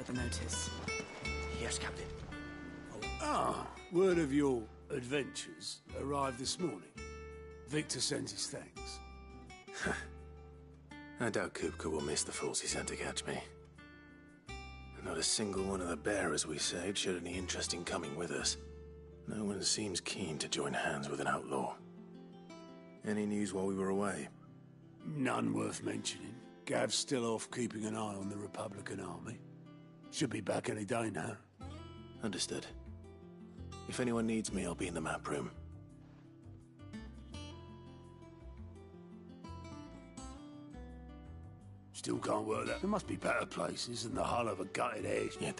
the notice. Yes, Captain. Ah, word of your adventures arrived this morning. Victor sends his thanks. I doubt Kupka will miss the fools he sent to catch me. Not a single one of the bearers we saved showed any interest in coming with us. No one seems keen to join hands with an outlaw. Any news while we were away? None worth mentioning. Gav's still off keeping an eye on the Republican army. Should be back any day now. Understood. If anyone needs me, I'll be in the map room. Still can't work that. There must be better places than the hull of a gutted egg. Yeah,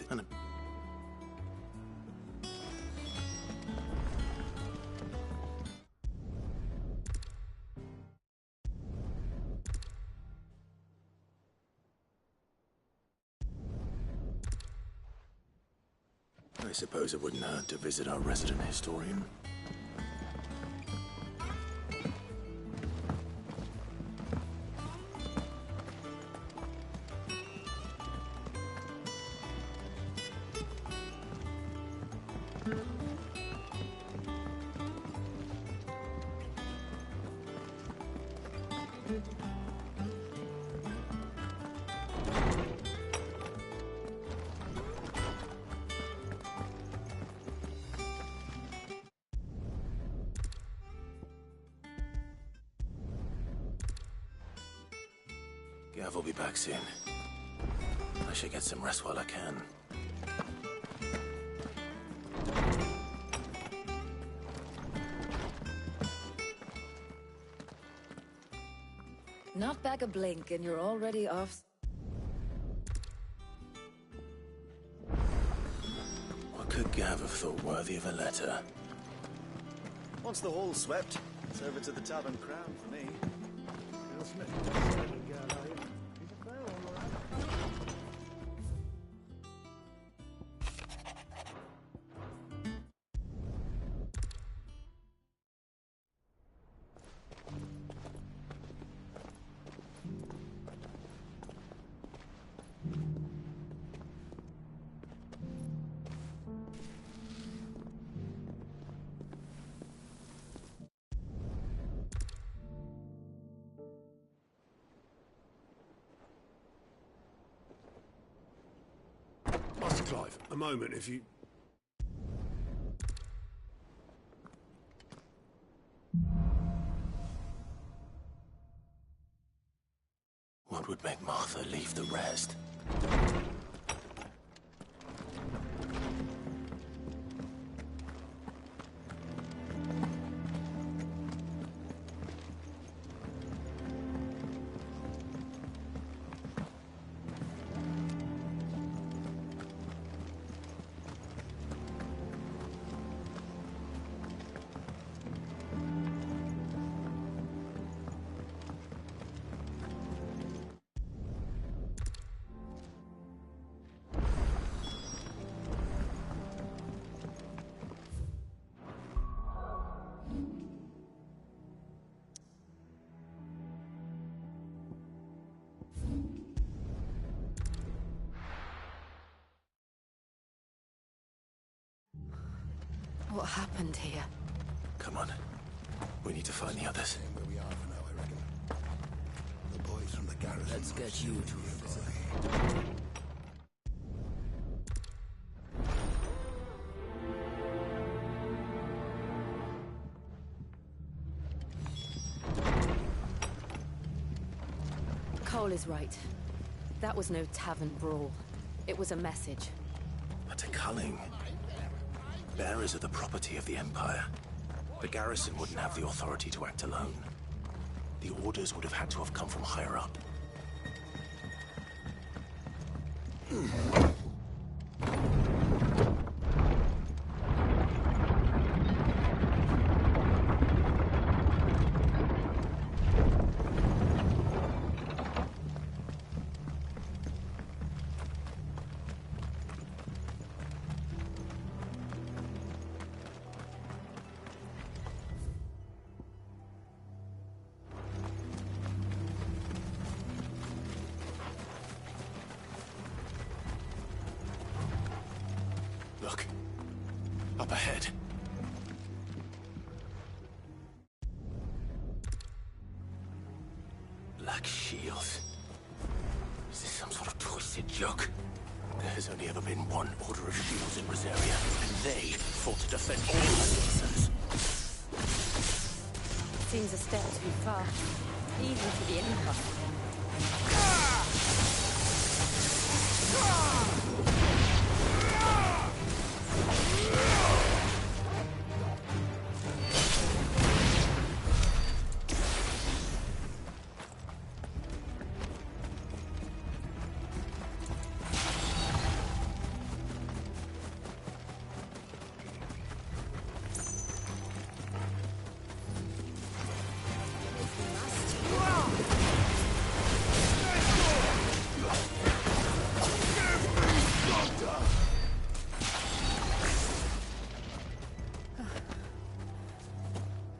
I suppose it wouldn't hurt to visit our resident historian. Gav will be back soon. I should get some rest while I can. Not back a blink and you're already off. What could Gav have thought worthy of a letter? Once the hall's swept, it's over to the Tavern Crown for me. Master Clive, a moment if you... What would make Martha leave the rest? What happened here? Come on. We need to find the others. Where we are for now, I reckon. The boys from the garrison. Let's get you to a boy. Cole is right. That was no tavern brawl. It was a message. But to Culling, bearers are the property of the Empire. The garrison wouldn't have the authority to act alone. The orders would have had to have come from higher up. up ahead. Black shields. Is this some sort of twisted joke? There has only ever been one order of shields in Rosaria, and they fought to defend all her citizens. Seems a step too far, even for the Empire.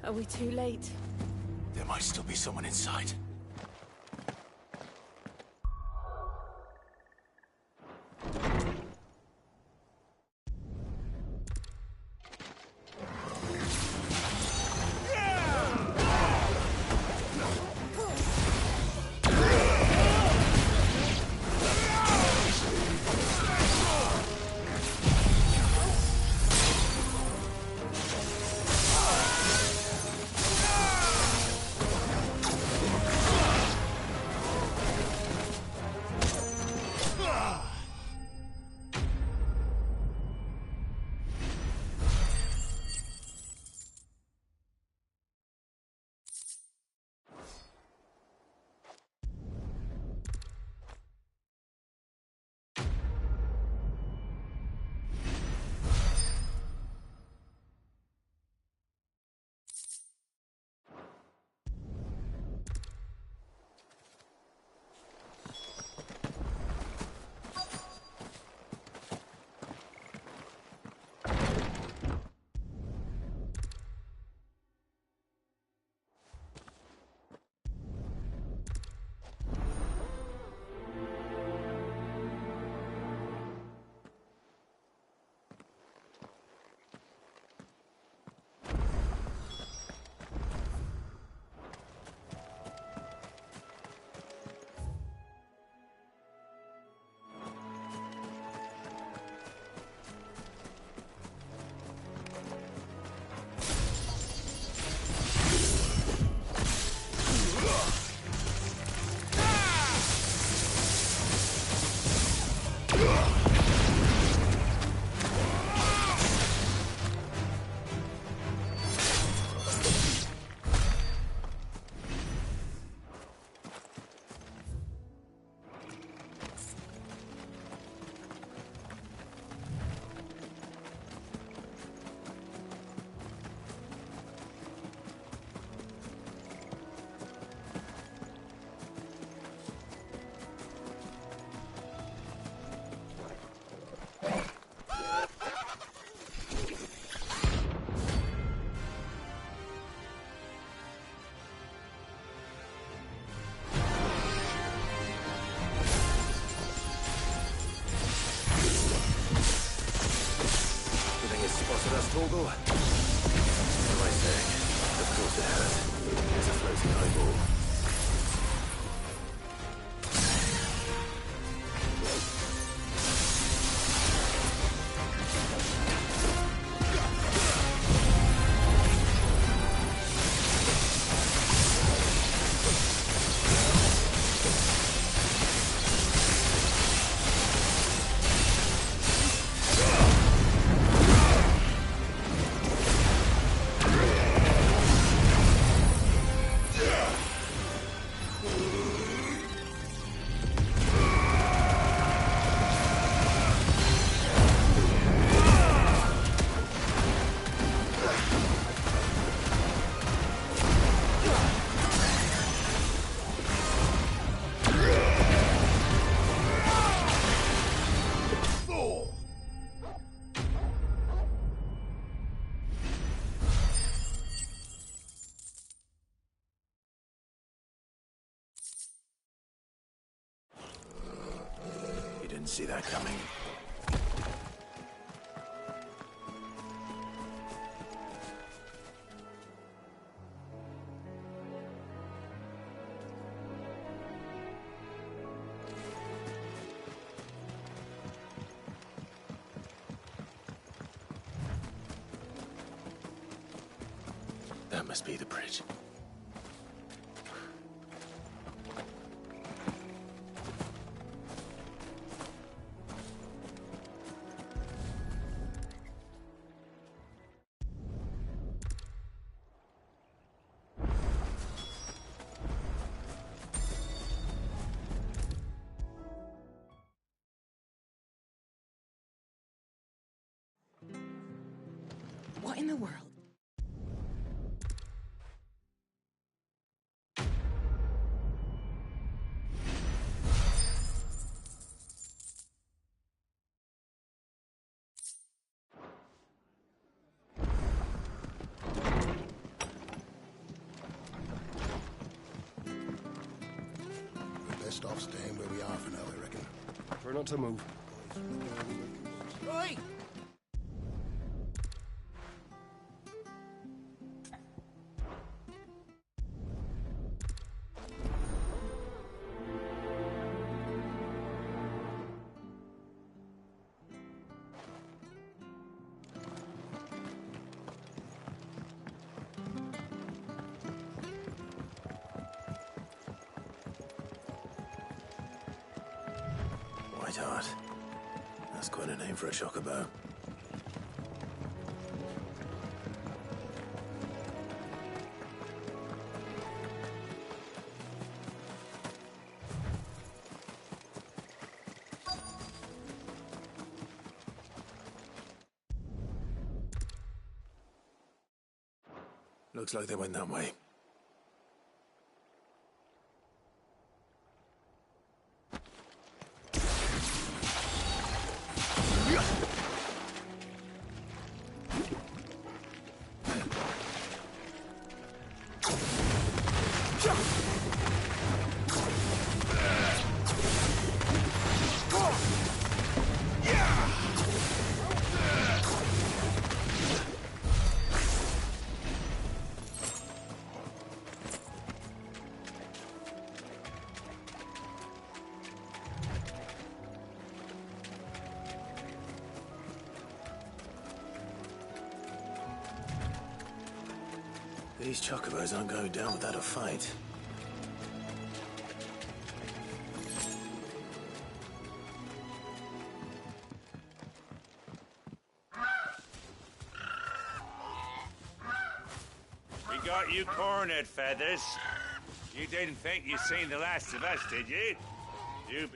Are we too late? There might still be someone inside. Torgal? What am I saying? Of course it has. Here's a floating eyeball. See that coming. That must be the bridge. What in the world? We're best off staying where we are for now, I reckon. Try not to move. Oi! White Hart. That's quite a name for a chocobo. Looks like they went that way. These chocobos aren't going down without a fight. We got you cornered, Feathers. You didn't think you'd seen the last of us, did you? You...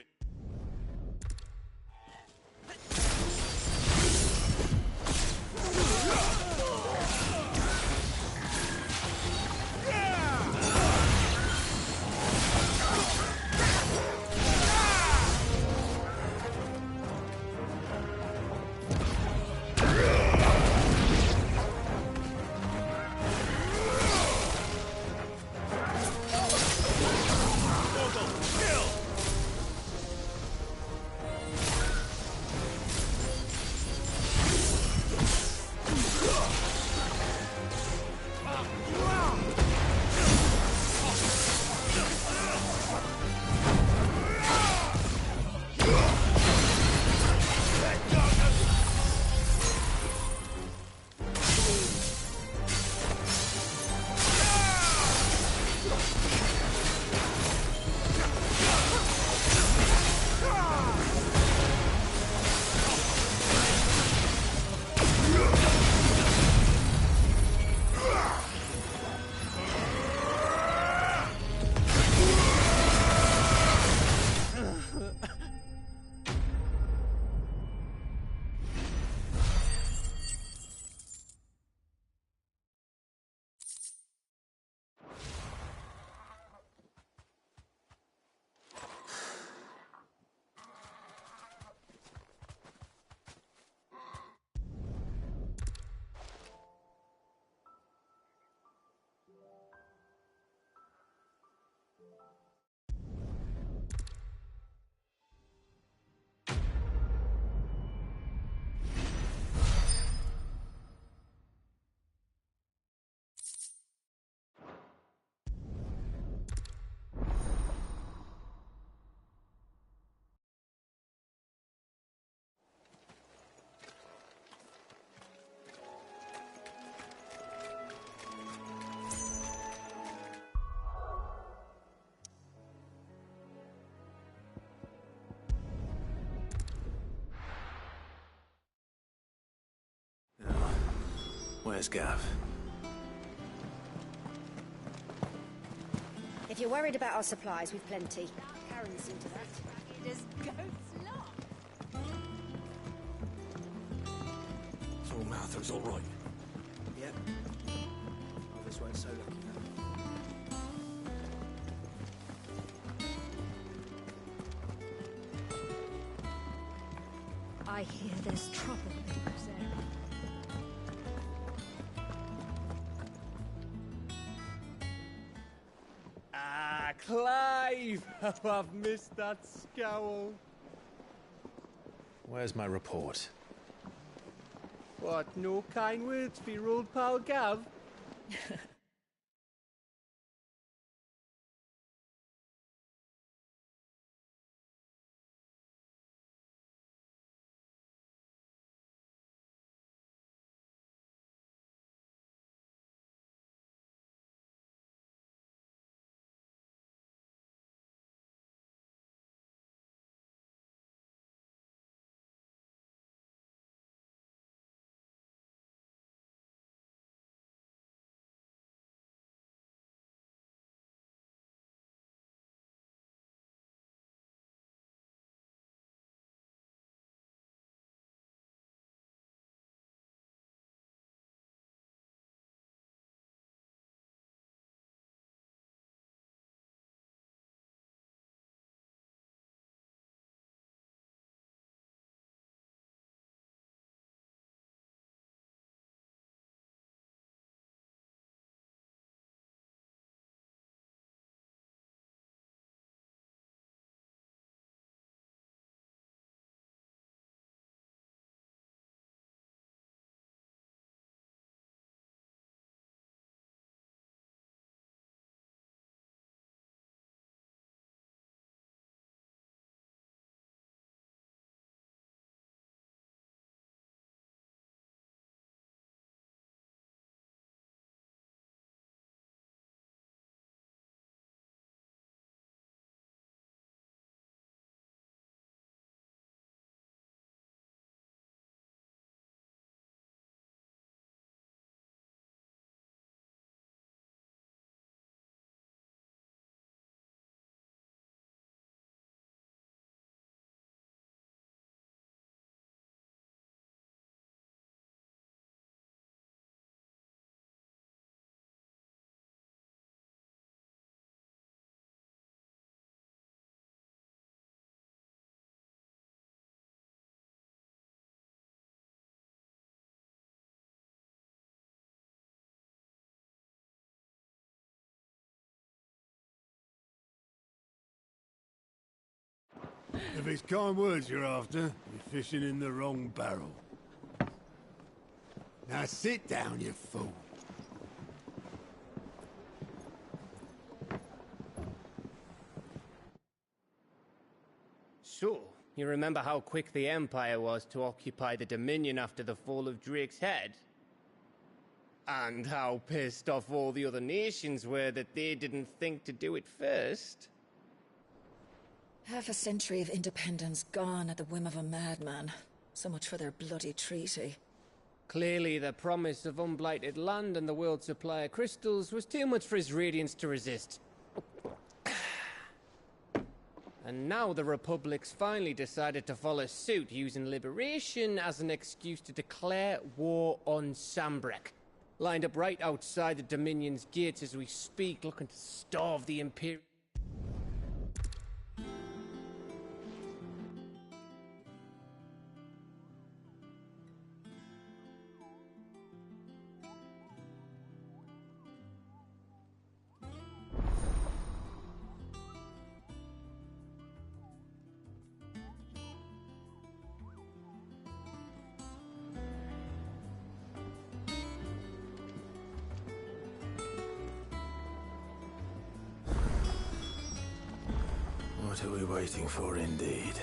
Where's Gav? If you're worried about our supplies, we've plenty. Karen's seen to that. So Mather's all right. Yep. Others weren't so lucky, though. I hear there's trouble in those areas. Ah, Clive! How I've missed that scowl. Where's my report? What, no kind words for your old pal Gav? If it's kind words you're after, you're fishing in the wrong barrel. Now sit down, you fool. So, you remember how quick the Empire was to occupy the Dominion after the fall of Drake's head? And how pissed off all the other nations were that they didn't think to do it first? Half a century of independence gone at the whim of a madman. So much for their bloody treaty. Clearly, the promise of unblighted land and the world's supply of crystals was too much for his radiance to resist. And now the Republic's finally decided to follow suit, using liberation as an excuse to declare war on Sambrek. Lined up right outside the Dominion's gates as we speak, looking to starve the Imperial. What are we waiting for, indeed?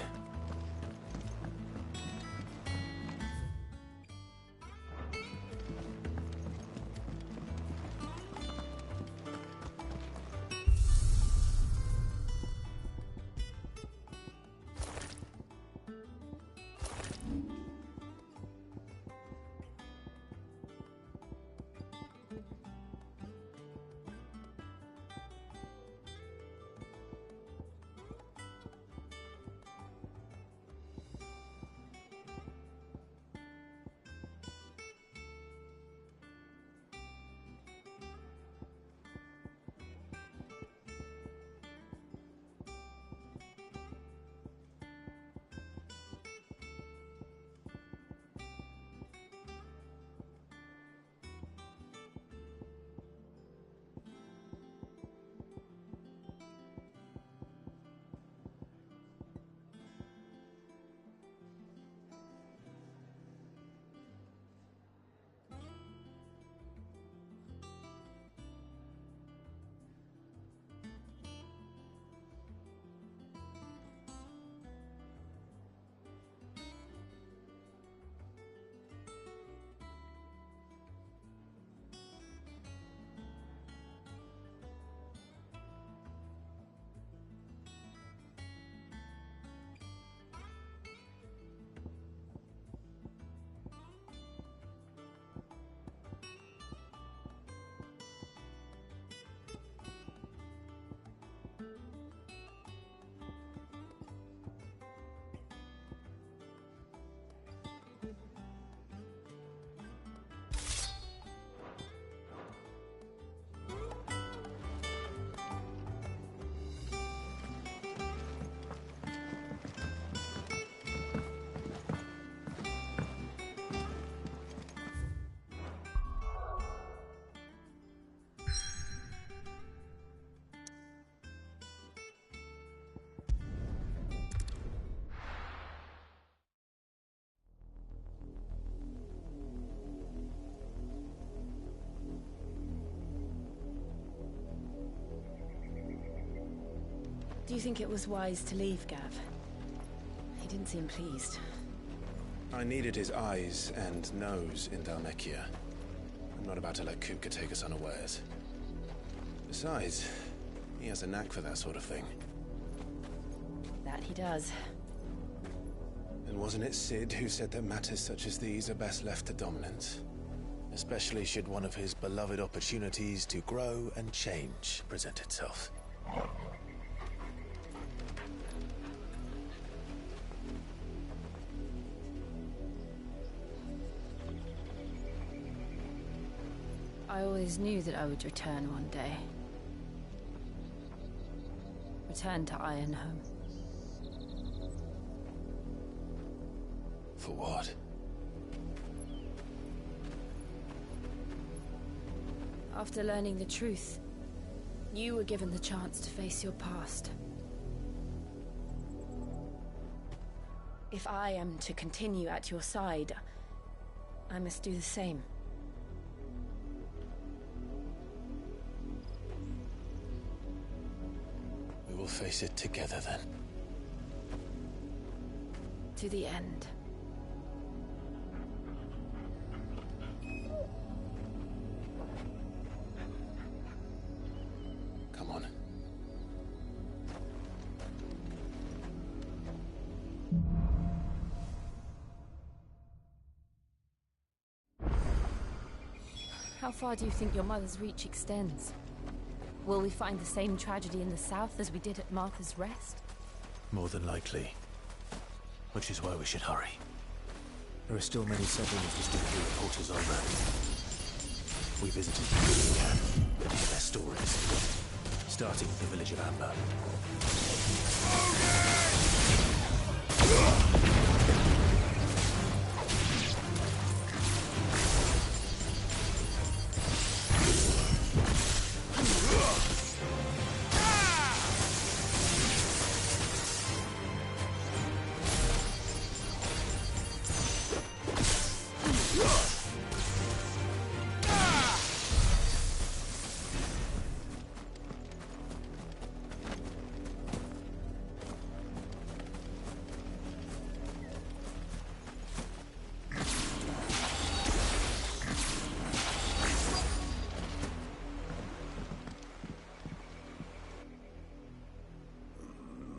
Do you think it was wise to leave, Gav? He didn't seem pleased. I needed his eyes and nose in Dhalmekia. I'm not about to let Kupka take us unawares. Besides, he has a knack for that sort of thing. That he does. And wasn't it Sid who said that matters such as these are best left to dominance? Especially should one of his beloved opportunities to grow and change present itself. I always knew that I would return one day. Return to Ironhome. For what? After learning the truth, you were given the chance to face your past. If I am to continue at your side, I must do the same. We will face it together then. To the end. Come on. How far do you think your mother's reach extends? Will we find the same tragedy in the south as we did at Martha's Rest? More than likely. Which is why we should hurry. There are still many settlers who still hear reporters over. We visited them, hear their stories, starting with the village of Amber.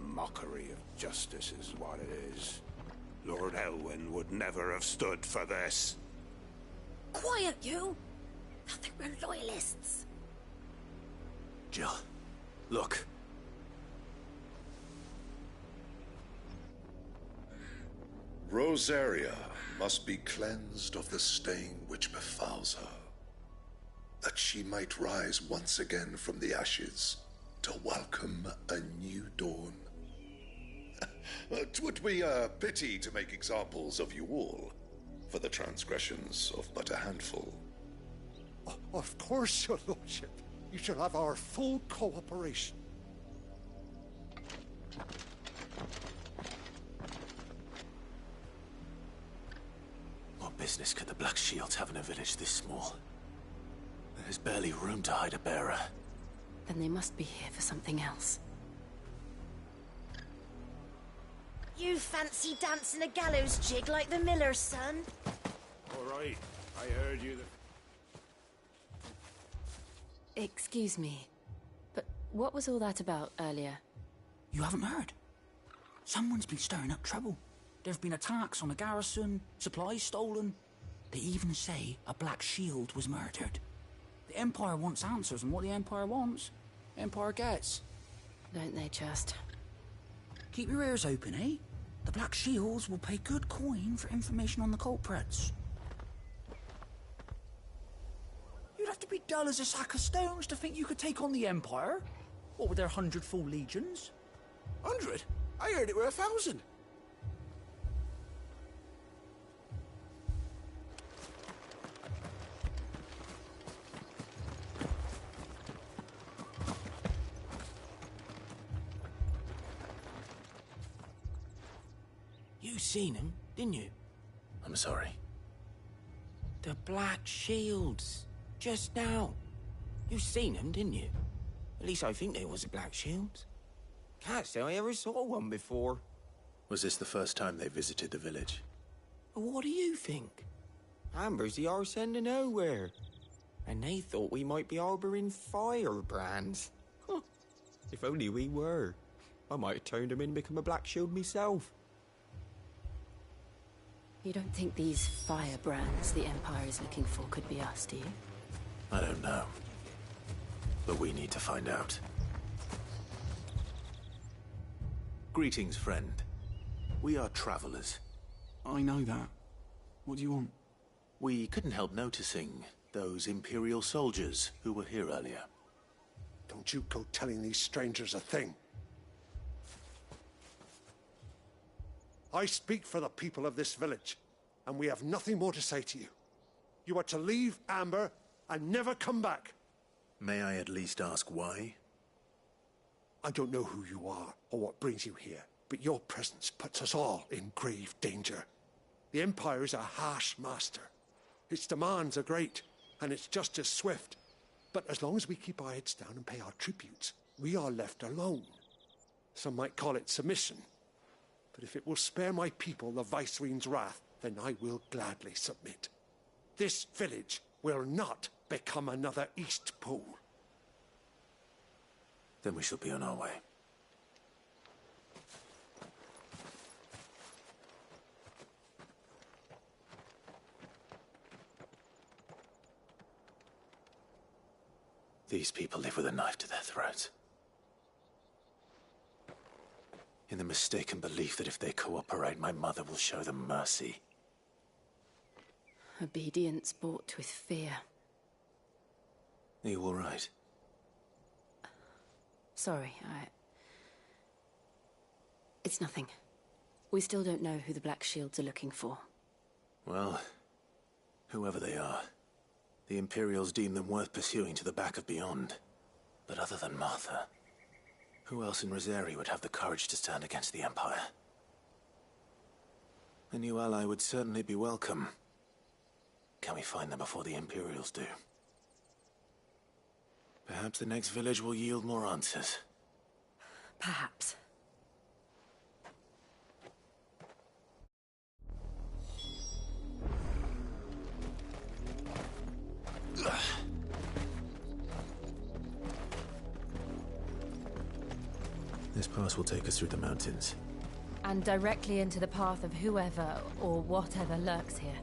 Mockery of justice is what it is. Lord Elwyn would never have stood for this. Quiet, you! I think we're loyalists. Jill, look. Rosaria must be cleansed of the stain which befouls her, that she might rise once again from the ashes to welcome a new dawn. 'Twould be a pity to make examples of you all, for the transgressions of but a handful. Of course, your lordship. You shall have our full cooperation. What business could the Black Shields have in a village this small? There's barely room to hide a bearer. Then they must be here for something else. You fancy dancing a gallows jig like the miller's son? All right, I heard you. Excuse me, but what was all that about earlier? You haven't heard? Someone's been stirring up trouble. There have been attacks on the garrison, supplies stolen. They even say a Black Shield was murdered. The Empire wants answers, and what the Empire wants, Empire gets. Don't they just? Keep your ears open, eh? The Black Shields will pay good coin for information on the culprits. You'd have to be dull as a sack of stones to think you could take on the Empire. What with their 100 full legions? 100? I heard it were 1,000. You seen them, didn't you? I'm sorry. The Black Shields. Just now. You seen them, didn't you? At least I think they was the Black Shields. Can't say I ever saw one before. Was this the first time they visited the village? What do you think? Amber's the arse end of nowhere. And they thought we might be harbouring firebrands. Huh. If only we were. I might have turned them in and become a Black Shield myself. You don't think these firebrands the Empire is looking for could be us, do you? I don't know. But we need to find out. Greetings, friend. We are travelers. I know that. What do you want? We couldn't help noticing those Imperial soldiers who were here earlier. Don't you go telling these strangers a thing. I speak for the people of this village, and we have nothing more to say to you. You are to leave Amber and never come back. May I at least ask why? I don't know who you are or what brings you here, but your presence puts us all in grave danger. The Empire is a harsh master. Its demands are great, and its justice swift. But as long as we keep our heads down and pay our tributes, we are left alone. Some might call it submission. But if it will spare my people the Viceroy's wrath, then I will gladly submit. This village will not become another East Pool. Then we shall be on our way. These people live with a knife to their throats. In the mistaken belief that if they cooperate, my mother will show them mercy. Obedience bought with fear. Are you all right? Sorry, It's nothing. We still don't know who the Black Shields are looking for. Well, whoever they are, the Imperials deem them worth pursuing to the back of beyond. But other than Martha, who else in Rosari would have the courage to stand against the Empire? A new ally would certainly be welcome. Can we find them before the Imperials do? Perhaps the next village will yield more answers. Perhaps. This pass will take us through the mountains. And directly into the path of whoever or whatever lurks here.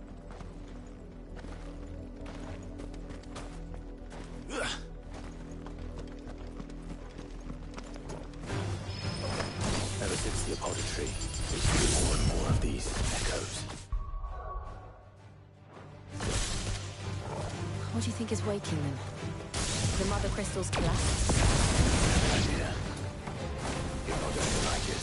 Ever since the apollo tree, there's been more and more of these echoes. What do you think is waking them? The mother crystals collapse? Idea. You're not going to like it.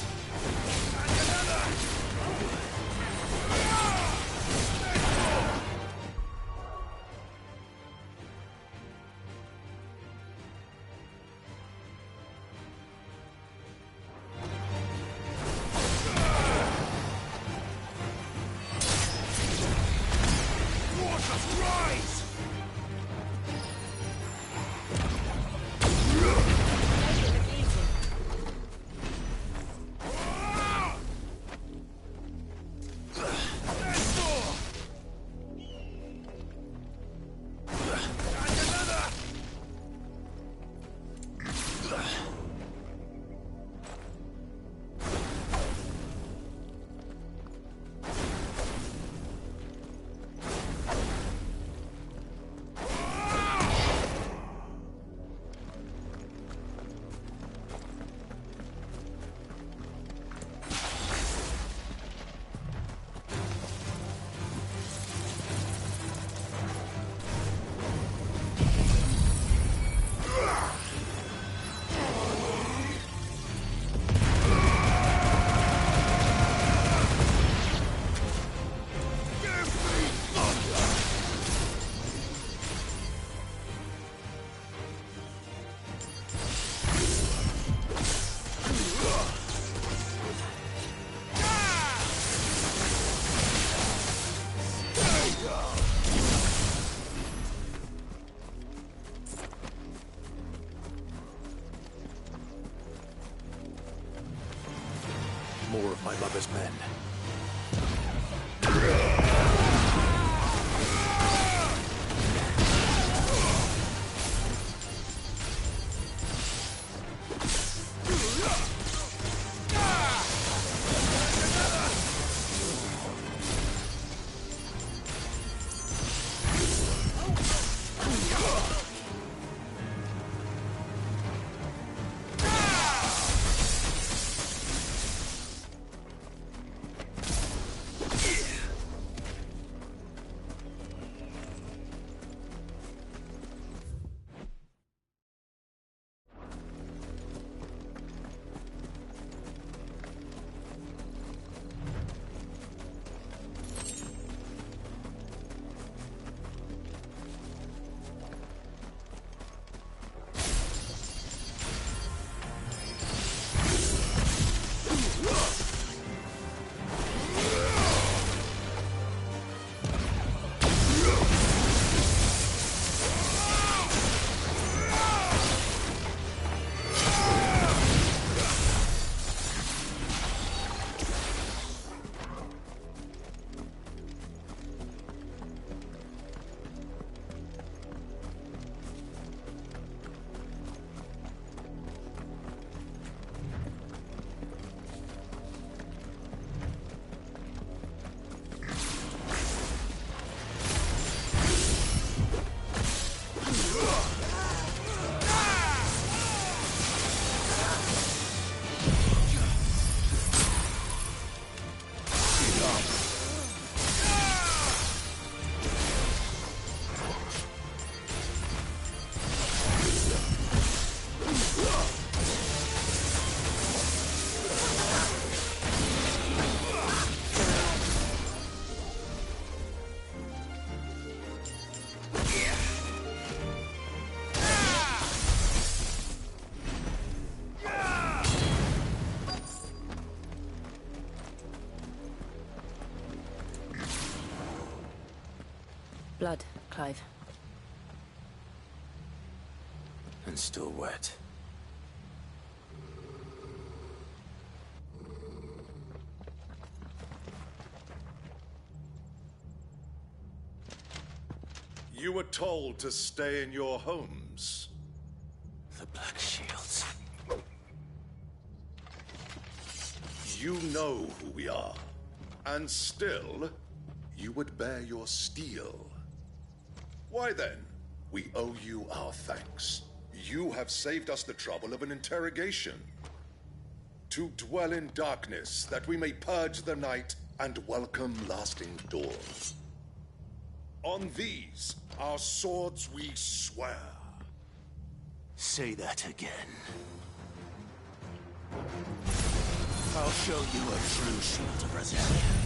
my mother's men. Blood, Clive. And still wet. You were told to stay in your homes. The Black Shields. You know who we are. And still, you would bear your steel. Why then, we owe you our thanks. You have saved us the trouble of an interrogation. To dwell in darkness, that we may purge the night and welcome lasting dawn. On these, our swords we swear. Say that again. I'll show you a true shield of Rosalia.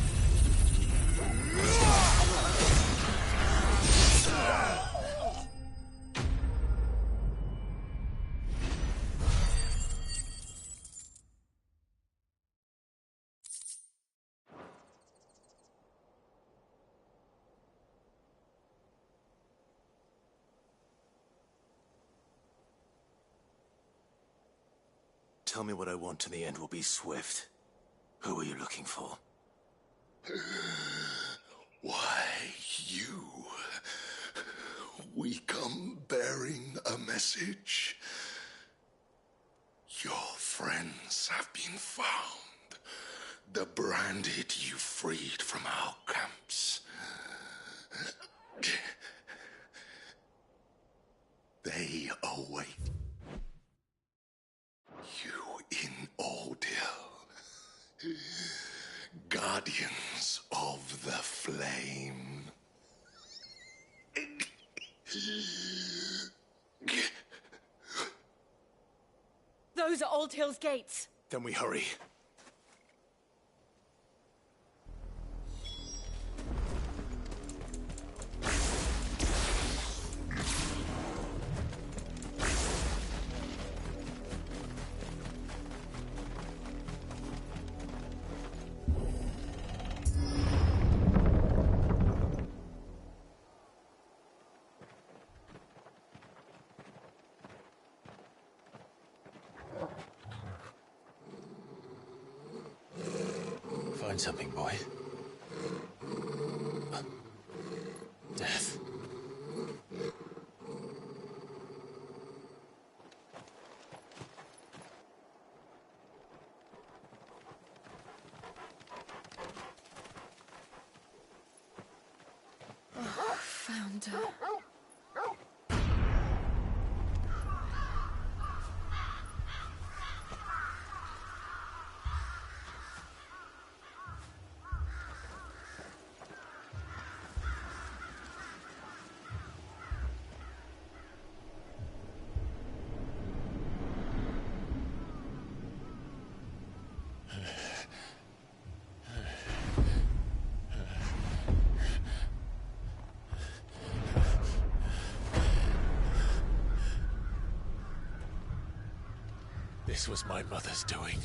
Tell me what I want and the end will be swift. Who are you looking for? Why, you. We come bearing a message. Your friends have been found. The branded you freed from our camps. They await you in Ordeal. Guardians of the Flame. Those are Old Hill's gates. Then we hurry. find something, boy. Death. Oh, found her. This was my mother's doing.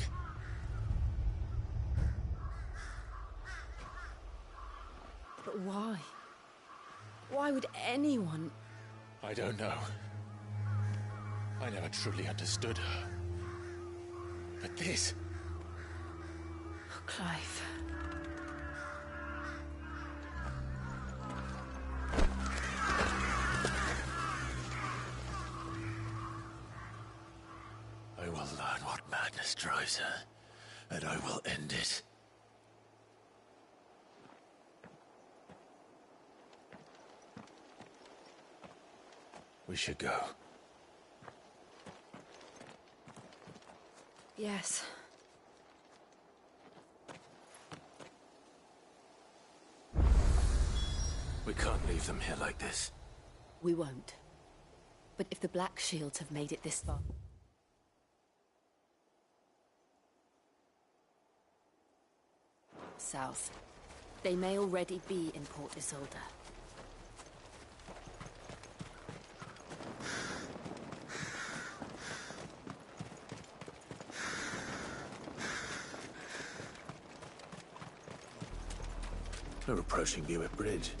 But why? Why would anyone... I don't know. I never truly understood her. But this... Oh, Clive. I will learn what madness drives her, and I will end it. We should go. Yes. We can't leave them here like this. We won't. But if the Black Shields have made it this far... south, they may already be in Port Isolde. We're approaching Buick Bridge.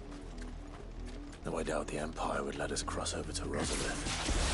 Though I doubt the Empire would let us cross over to Rosalind.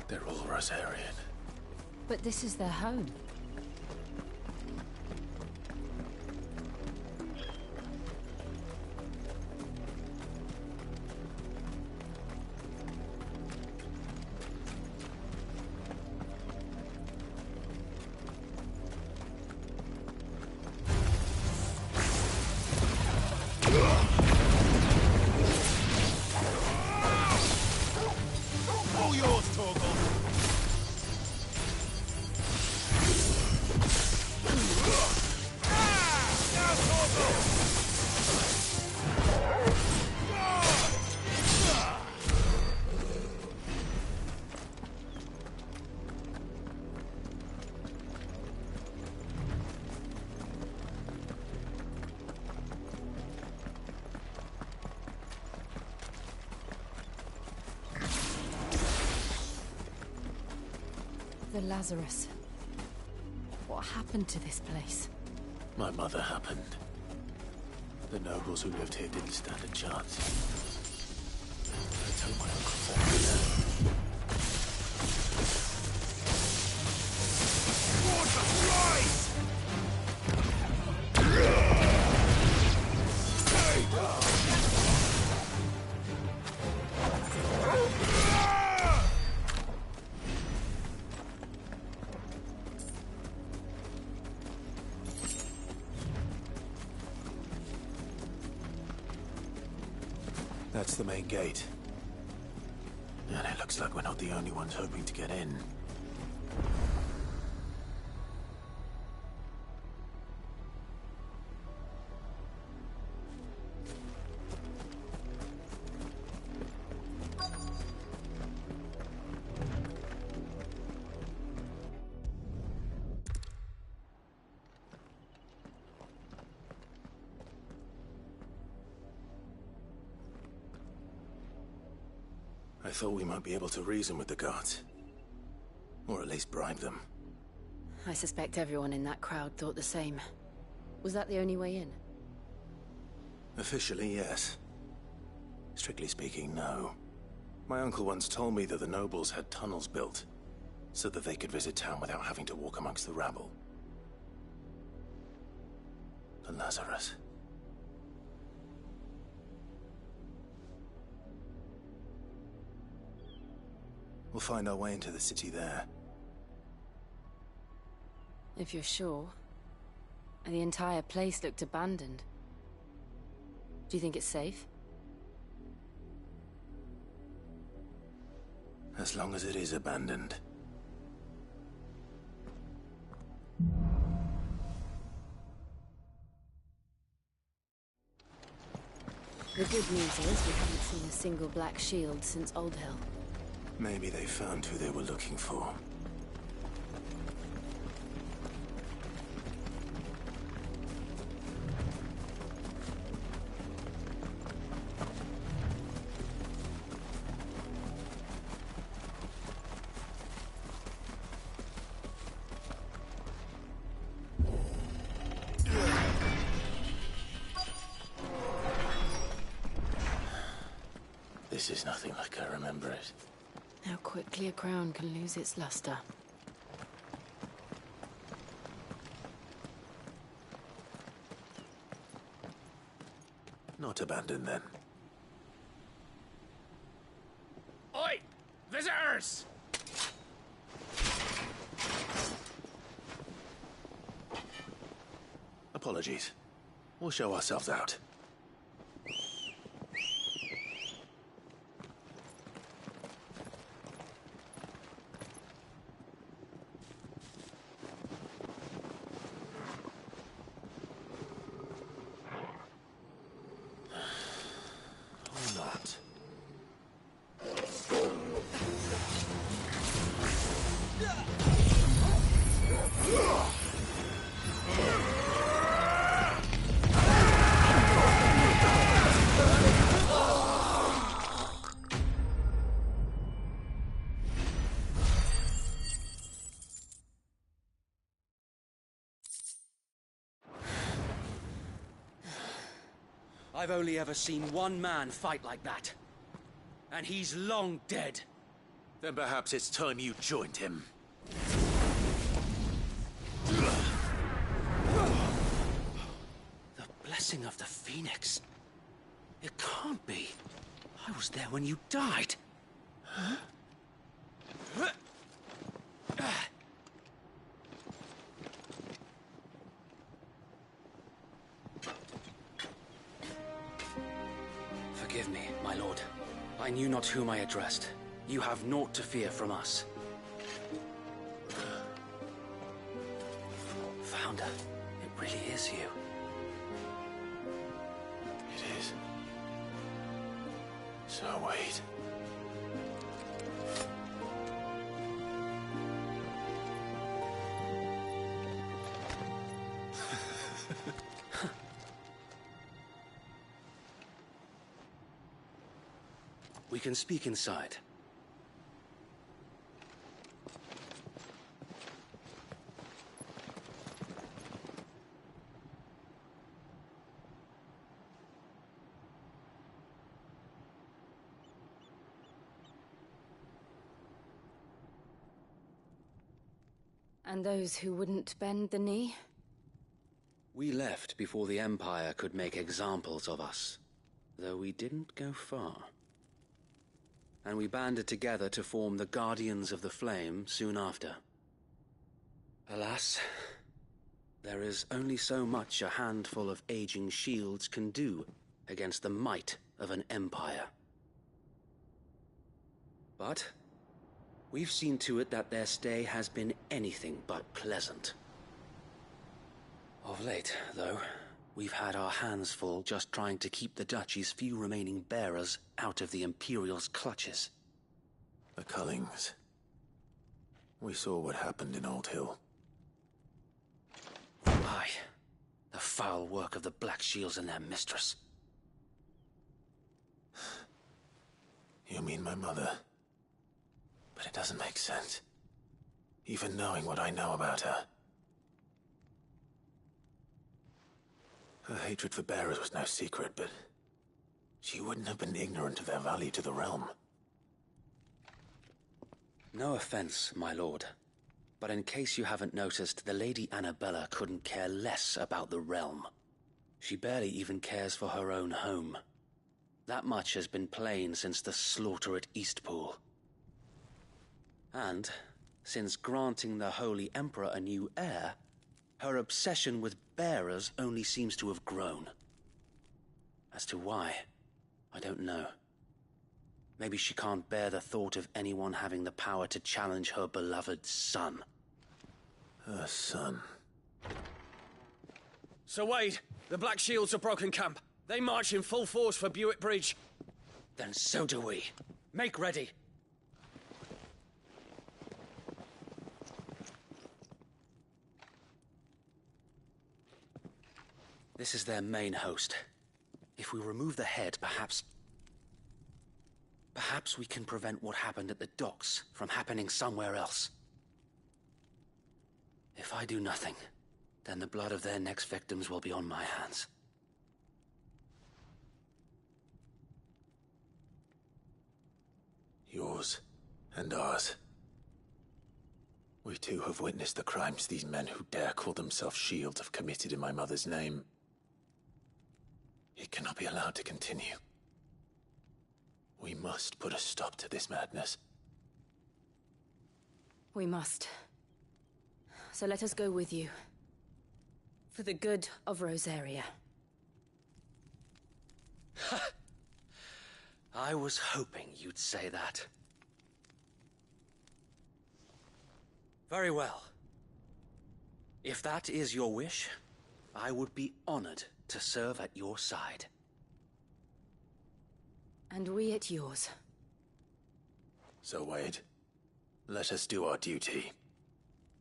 They're all Rosarian. But this is their home. All yours, Torgal. The Lazarus. What happened to this place? My mother happened. The nobles who lived here didn't stand a chance. I told my uncle that. That's the main gate. And it looks like we're not the only ones hoping to get in. I thought we might be able to reason with the guards. Or at least bribe them. I suspect everyone in that crowd thought the same. Was that the only way in? Officially, yes. Strictly speaking, no. My uncle once told me that the nobles had tunnels built, so that they could visit town without having to walk amongst the rabble. The Lazarus. We'll find our way into the city there. If you're sure. The entire place looked abandoned. Do you think it's safe? As long as it is abandoned. The good news is we haven't seen a single black shield since Old Hill. Maybe they found who they were looking for. This is nothing like I remember it. How quickly a crown can lose its luster. Not abandoned, then. Oi! Visitors! Apologies. We'll show ourselves out. I've only ever seen one man fight like that. And he's long dead. Then perhaps it's time you joined him. The blessing of the Phoenix. It can't be. I was there when you died. Huh? Forgive me, my lord. I knew not whom I addressed. You have naught to fear from us. Founder, it really is you. It is. So wait. We can speak inside. And those who wouldn't bend the knee? We left before the Empire could make examples of us, though we didn't go far. And we banded together to form the Guardians of the Flame soon after. Alas, there is only so much a handful of aging shields can do against the might of an empire. But we've seen to it that their stay has been anything but pleasant. Of late, though, we've had our hands full just trying to keep the Duchy's few remaining bearers out of the Imperial's clutches. The Cullings. We saw what happened in Old Hill. Aye. The foul work of the Black Shields and their mistress. You mean my mother? But it doesn't make sense. Even knowing what I know about her. Her hatred for bearers was no secret, but she wouldn't have been ignorant of their value to the realm. No offense, my lord, but in case you haven't noticed, the Lady Annabella couldn't care less about the realm. She barely even cares for her own home. That much has been plain since the slaughter at Eastpool. And, since granting the Holy Emperor a new heir, her obsession with bearers only seems to have grown. As to why, I don't know. Maybe she can't bear the thought of anyone having the power to challenge her beloved son. Her son. Sir Wade, the Black Shields have broken camp. They march in full force for Buick Bridge. Then so do we. Make ready. This is their main host. If we remove the head, perhaps we can prevent what happened at the docks from happening somewhere else. If I do nothing, then the blood of their next victims will be on my hands. Yours and ours. We too have witnessed the crimes these men who dare call themselves shields have committed in my mother's name. It cannot be allowed to continue. We must put a stop to this madness. We must. So let us go with you. For the good of Rosaria. I was hoping you'd say that. Very well. If that is your wish, I would be honored to serve at your side. And we at yours. So, Wade, let us do our duty.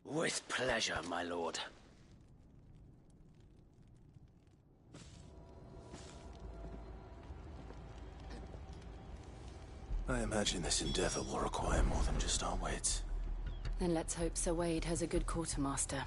With pleasure, my lord. I imagine this endeavor will require more than just our wits. Then let's hope Sir Wade has a good quartermaster.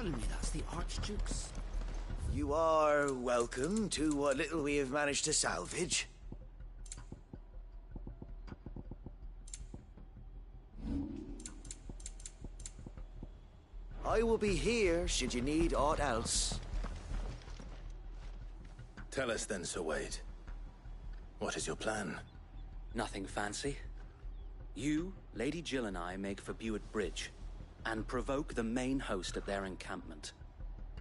telling me that's the Archduke's? You are welcome to what little we have managed to salvage. I will be here should you need aught else. Tell us then, Sir Wade. What is your plan? Nothing fancy. You, Lady Jill and I make for Buett Bridge and provoke the main host at their encampment.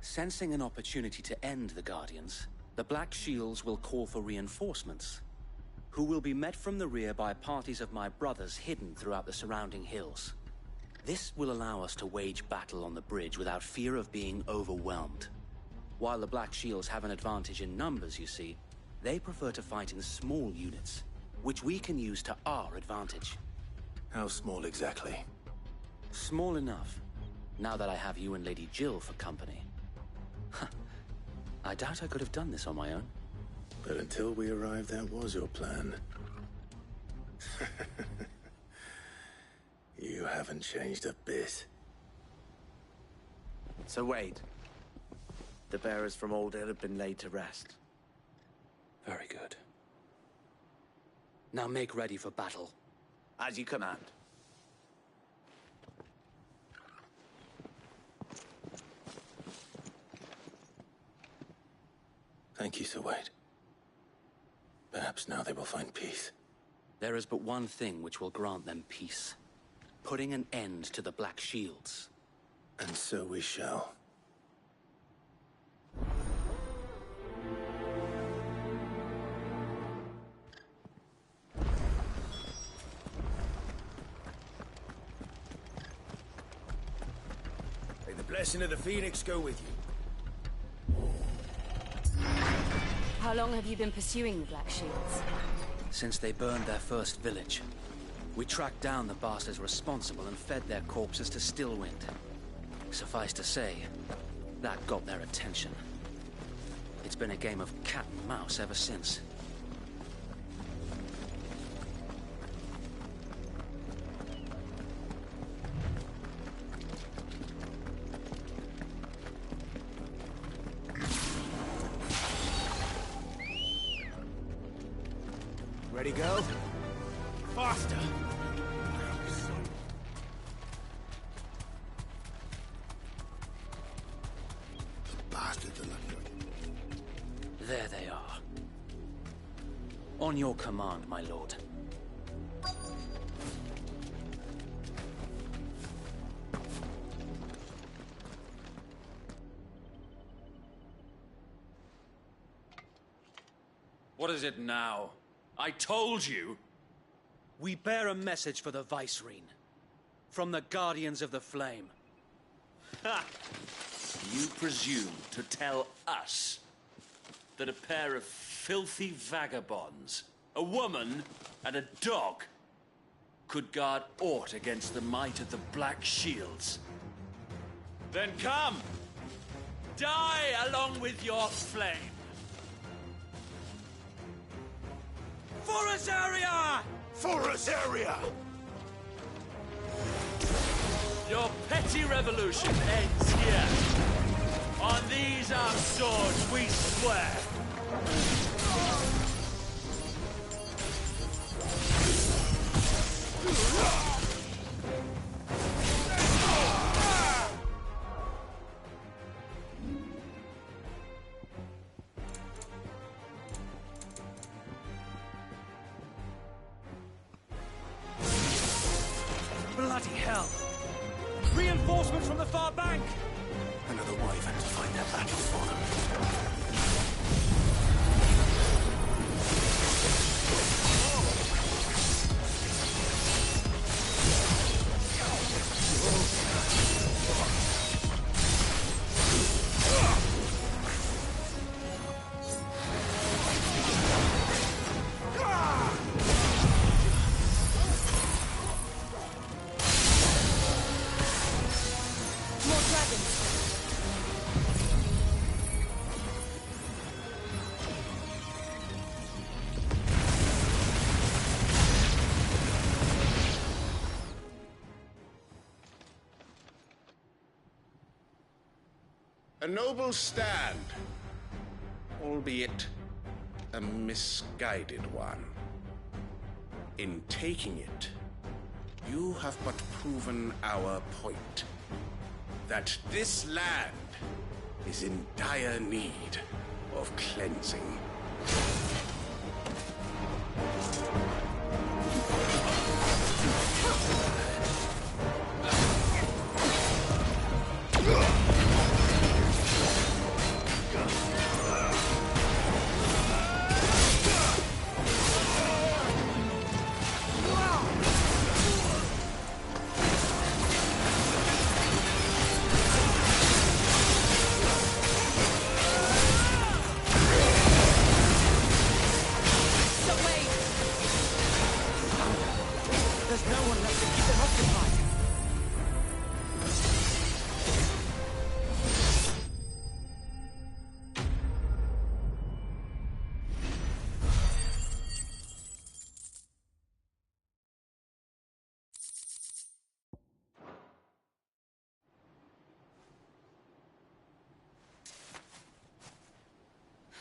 Sensing an opportunity to end the Guardians, the Black Shields will call for reinforcements, who will be met from the rear by parties of my brothers hidden throughout the surrounding hills. This will allow us to wage battle on the bridge without fear of being overwhelmed. While the Black Shields have an advantage in numbers, you see, they prefer to fight in small units, which we can use to our advantage. How small exactly? Small enough, now that I have you and Lady Jill for company. I doubt I could have done this on my own. But until we arrived, that was your plan. You haven't changed a bit. So Wade, the bearers from Old Hill have been laid to rest. Very good. Now make ready for battle. As you command. Thank you, Sir Wade. Perhaps now they will find peace. There is but one thing which will grant them peace. Putting an end to the Black Shields. And so we shall. May the blessing of the Phoenix go with you. How long have you been pursuing the Black Shields? Since they burned their first village. We tracked down the bastards responsible and fed their corpses to Stillwind. Suffice to say, that got their attention. It's been a game of cat and mouse ever since. Ready, go? Faster! There they are. On your command, my lord. What is it now? I told you! We bear a message for the Vicereine. From the Guardians of the Flame. Ha! You presume to tell us that a pair of filthy vagabonds, a woman and a dog, could guard aught against the might of the Black Shields? Then come! Die along with your flame! For Azaria! For Azaria! Your petty revolution ends here. On these our swords we swear. Bloody hell! Reinforcements from the far bank! Another wyvern to fight their battle for them. A noble stand, albeit a misguided one. In taking it, you have but proven our point. That this land is in dire need of cleansing.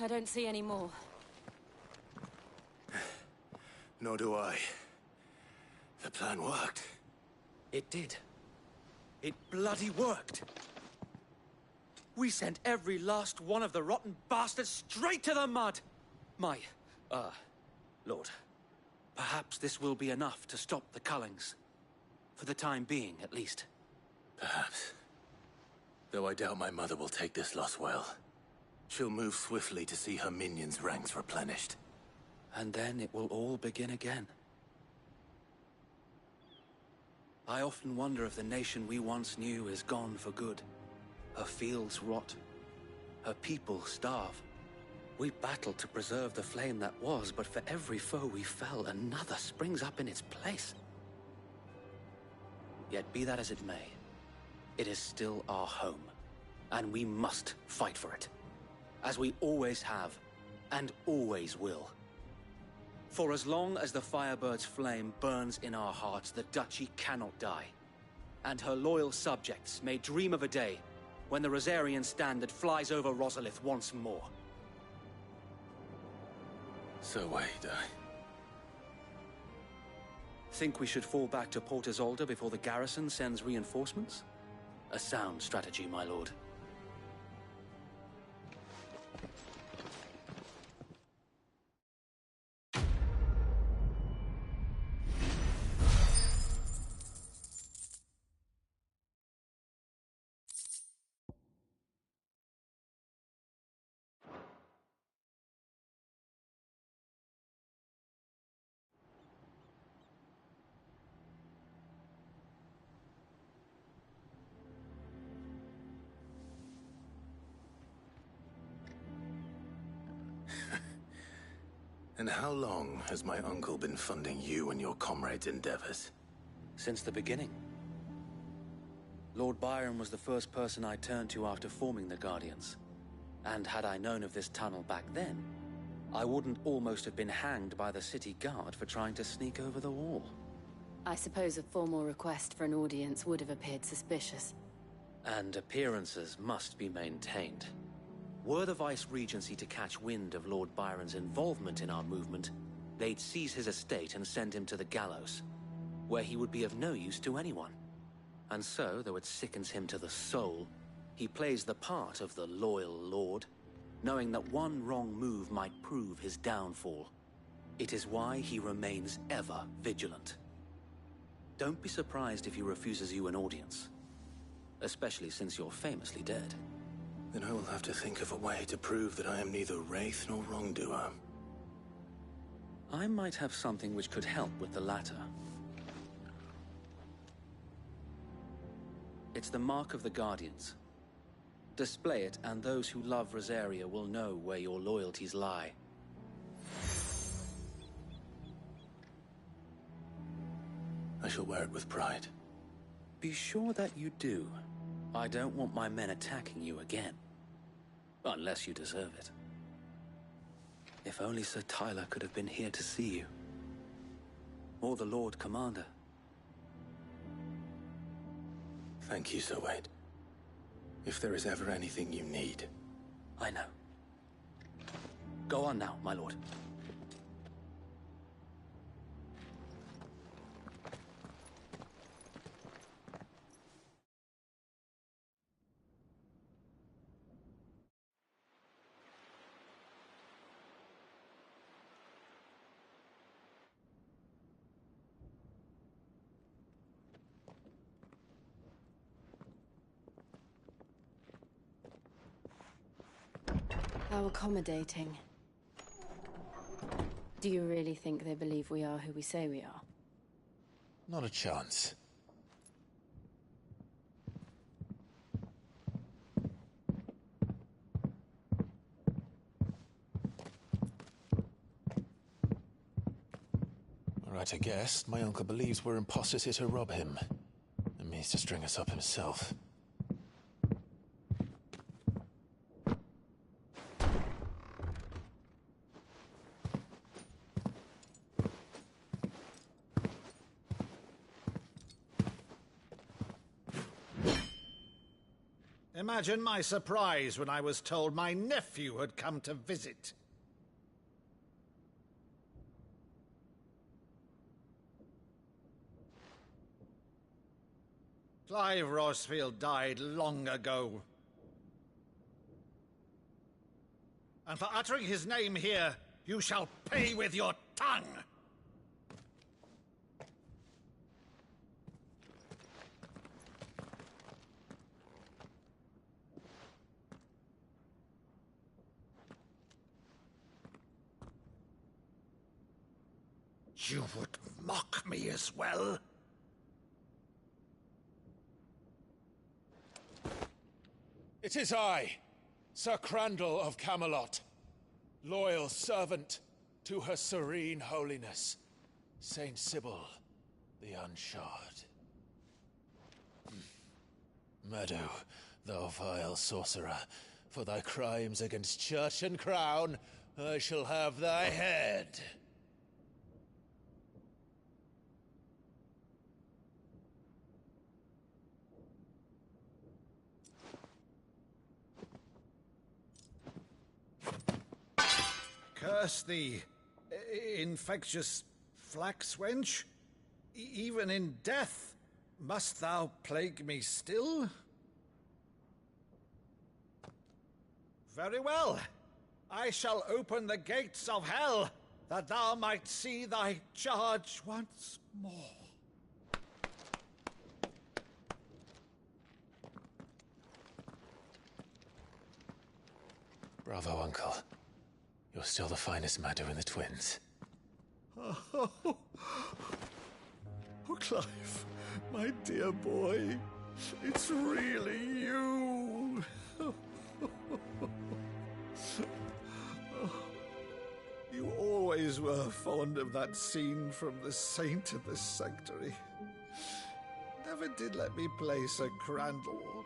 I don't see any more. Nor do I. The plan worked. It did. It bloody worked. We sent every last one of the rotten bastards straight to the mud! Lord, perhaps this will be enough to stop the Cullings. For the time being, at least. Perhaps. Though I doubt my mother will take this loss well. She'll move swiftly to see her minions' ranks replenished. And then it will all begin again. I often wonder if the nation we once knew is gone for good. Her fields rot. Her people starve. We battled to preserve the flame that was, but for every foe we fell, another springs up in its place. Yet be that as it may, it is still our home, and we must fight for it. As we always have, and always will. For as long as the Firebird's flame burns in our hearts, the Duchy cannot die. And her loyal subjects may dream of a day when the Rosarian standard flies over Rosalith once more. So wait, Think we should fall back to Port Isolde before the garrison sends reinforcements? A sound strategy, my lord. And how long has my uncle been funding you and your comrades' endeavors? Since the beginning. Lord Byron was the first person I turned to after forming the Guardians. And had I known of this tunnel back then, I wouldn't almost have been hanged by the city guard for trying to sneak over the wall. I suppose a formal request for an audience would have appeared suspicious. And appearances must be maintained. Were the Vice-Regency to catch wind of Lord Byron's involvement in our movement, they'd seize his estate and send him to the gallows, where he would be of no use to anyone. And so, though it sickens him to the soul, he plays the part of the loyal lord, knowing that one wrong move might prove his downfall. It is why he remains ever vigilant. Don't be surprised if he refuses you an audience, especially since you're famously dead. Then I will have to think of a way to prove that I am neither wraith nor wrongdoer. I might have something which could help with the latter. It's the mark of the Guardians. Display it, and those who love Rosaria will know where your loyalties lie. I shall wear it with pride. Be sure that you do. I don't want my men attacking you again. Unless you deserve it. If only Sir Tyler could have been here to see you. Or the Lord Commander. Thank you, Sir Wade. If there is ever anything you need. I know. Go on now, my lord. How accommodating. Do you really think they believe we are who we say we are? Not a chance. Alright, I guess. My uncle believes we're imposters here to rob him. And means to string us up himself. Imagine my surprise when I was told my nephew had come to visit. Clive Rosefield died long ago. And for uttering his name here, you shall pay with your tongue! You would mock me as well? It is I, Sir Crandall of Camelot, loyal servant to Her Serene Holiness, Saint Sybil the Unshod. Meadow, thou vile sorcerer, for thy crimes against church and crown, I shall have thy head. Curse thee, infectious flax wench. Even in death, must thou plague me still? Very well. I shall open the gates of hell, that thou might see thy charge once more. Bravo, Uncle. You're still the finest Meadow in the twins. Oh, Clive, my dear boy, it's really you. You always were fond of that scene from The Saint of the Sanctuary. Never did let me play Sir Crandall.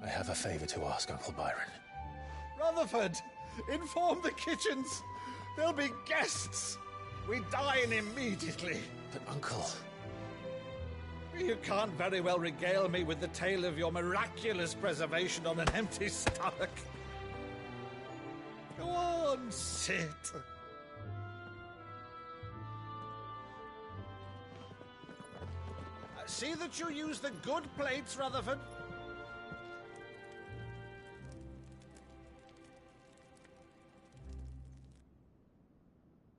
I have a favor to ask, Uncle Byron. Rutherford, inform the kitchens. There'll be guests. We dine immediately. But, Uncle... You can't very well regale me with the tale of your miraculous preservation on an empty stomach. Go on, sit. See that you use the good plates, Rutherford.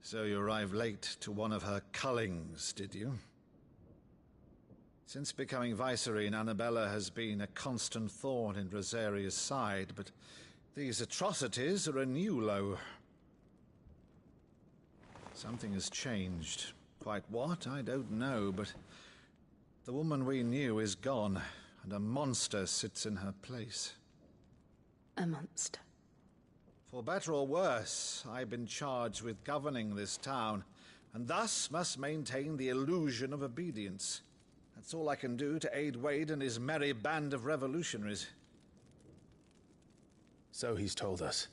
So you arrived late to one of her cullings, did you? Since becoming Vicereine, Annabella has been a constant thorn in Rosaria's side, but these atrocities are a new low. Something has changed. Quite what, I don't know, but the woman we knew is gone, and a monster sits in her place. A monster? For better or worse, I've been charged with governing this town, and thus must maintain the illusion of obedience. That's all I can do to aid Wade and his merry band of revolutionaries. So he's told us.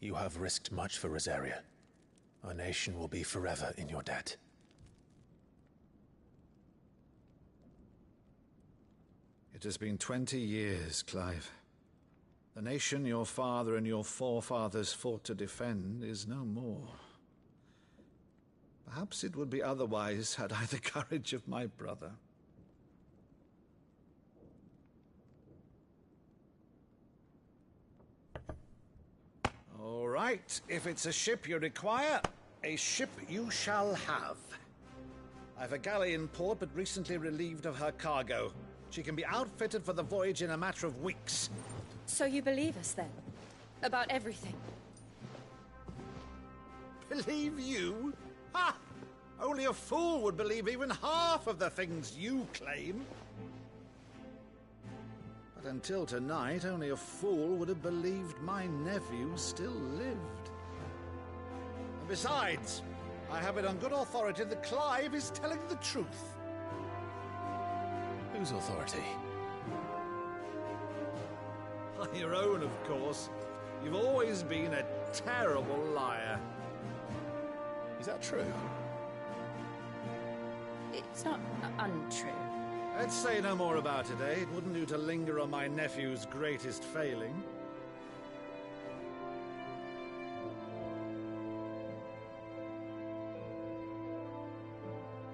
You have risked much for Rosaria. Our nation will be forever in your debt. It has been 20 years, Clive. The nation your father and your forefathers fought to defend is no more. Perhaps it would be otherwise had I the courage of my brother. All right, if it's a ship you require, a ship you shall have. I've a galley in port, but recently relieved of her cargo. She can be outfitted for the voyage in a matter of weeks. So you believe us then? About everything? Believe you? Ha! Only a fool would believe even half of the things you claim. But until tonight, only a fool would have believed my nephew still lived. And besides, I have it on good authority that Clive is telling the truth. Whose authority? Your own, of course. You've always been a terrible liar. Is that true? It's not untrue. Let's say no more about it, eh? It wouldn't do to linger on my nephew's greatest failing.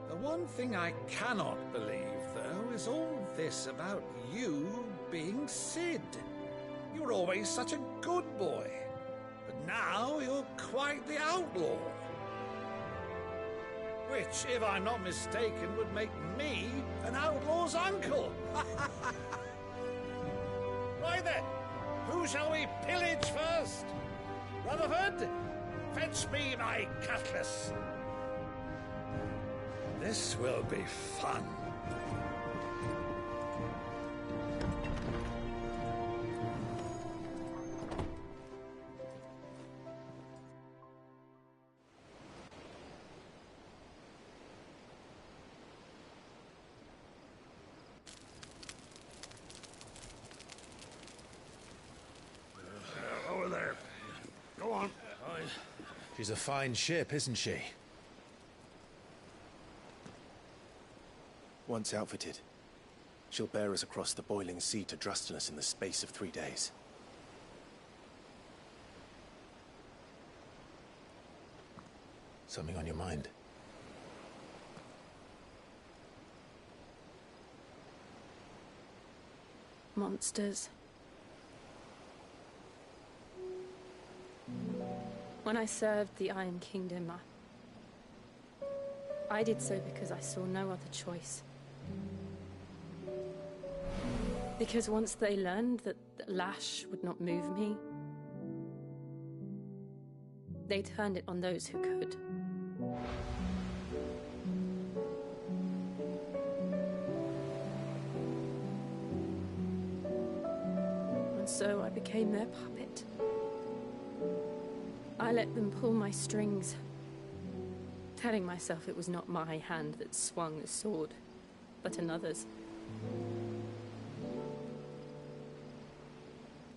The one thing I cannot believe, though, is all this about you being Sid. You were always such a good boy, but now you're quite the outlaw. Which, if I'm not mistaken, would make me an outlaw's uncle. Right then, who shall we pillage first? Rutherford, fetch me my cutlass. This will be fun. Over there. Go on. She's a fine ship, isn't she? Once outfitted, she'll bear us across the boiling sea to Drustinus in the space of 3 days. Something on your mind? Monsters. When I served the Iron Kingdom, I did so because I saw no other choice. Because once they learned that the lash would not move me, they turned it on those who could. And so I became their puppet. I let them pull my strings, telling myself it was not my hand that swung the sword, but another's.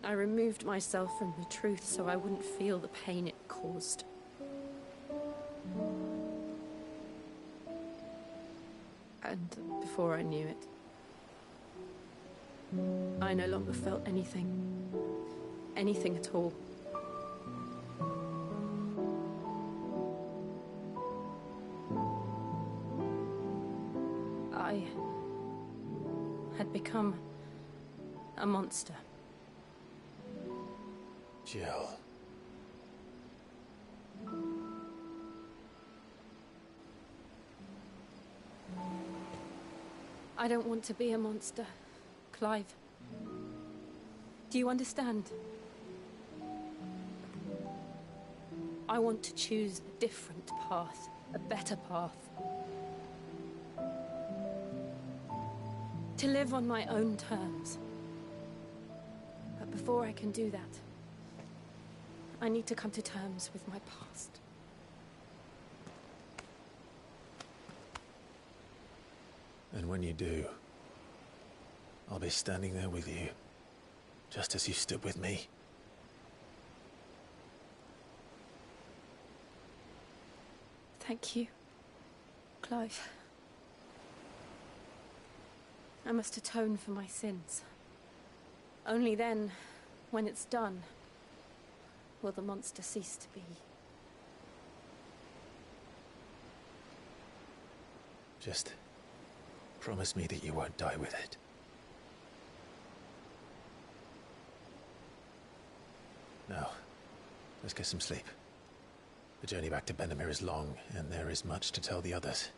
I removed myself from the truth so I wouldn't feel the pain it caused. And before I knew it, I no longer felt anything. Anything at all. I had become a monster. Jill. I don't want to be a monster, Clive. Do you understand? I want to choose a different path, a better path. To live on my own terms. But before I can do that, I need to come to terms with my past. And when you do, I'll be standing there with you, just as you stood with me. Thank you, Clive. I must atone for my sins. Only then, when it's done, will the monster cease to be. Just promise me that you won't die with it. Now, let's get some sleep. The journey back to Benamir is long, and there is much to tell the others.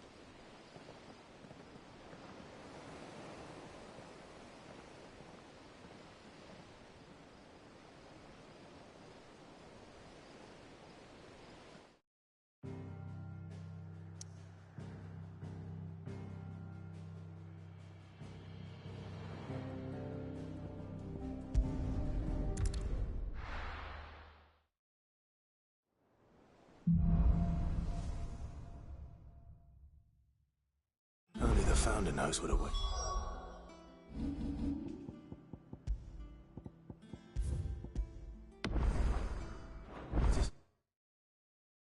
Only the Founder knows what awaits.